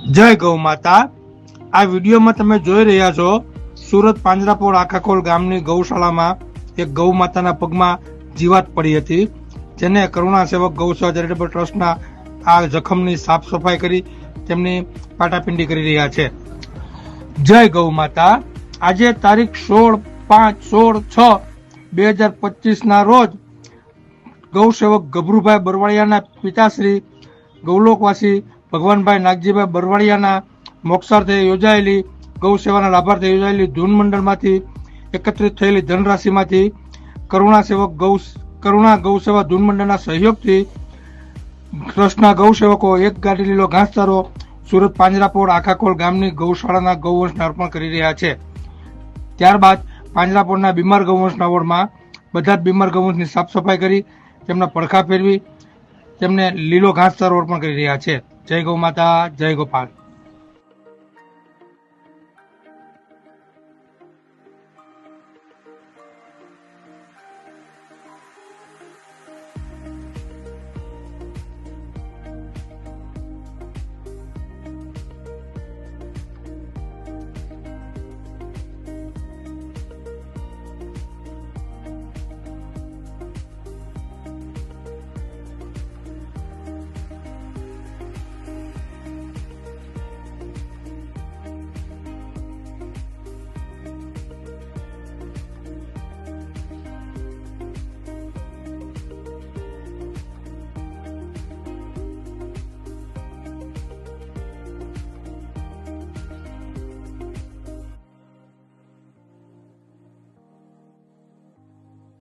જય ગૌ માતા। આ વિડીયોમાં તમે જોઈ રહ્યા છો સુરત પાંજરાપોળ આખાખોલ ગામની ગૌશાળામાં એક ગૌ માતાના પગમાં જીવાત પડી હતી, જેને કરુણા સેવક ગૌસેવા ચેરિટેબલ ટ્રસ્ટના આ જખમની સાફ સફાઈ કરી તેમની પાટાપિંડી કરી રહ્યા છે। જય ગૌ માતા। આજે તારીખ 16/5/16/6/2025 ના રોજ ગૌસેવક ગભરુભાઈ બરવાળિયાના પિતાશ્રી ગૌલોકવાસી ભગવાનભાઈ નાગજીભાઈ બરવાળિયાના મોક્ષાર્થે યોજાયેલી ગૌ સેવાના લાભાર્થે યોજાયેલી ધૂન મંડળમાંથી એકત્રિત થયેલી ધનરાશિમાંથી કરુણા ગૌ સેવા ધૂન મંડળના સહયોગથી ટ્રસ્ટના ગૌસેવકો એક ગાડી લીલો ઘાસચારો સુરત પાંજરાપોળ આખાખોલ ગામની ગૌશાળાના ગૌવંશને અર્પણ કરી રહ્યા છે। ત્યારબાદ પાંજરાપોળના બીમાર ગૌવંશના વોર્ડમાં બધા જ બીમાર ગૌવંશની સાફ સફાઈ કરી તેમના પડખા ફેરવી તેમને લીલો ઘાસચારો અર્પણ કરી રહ્યા છે। જય ગૌ માતા, જય ગોપાલ।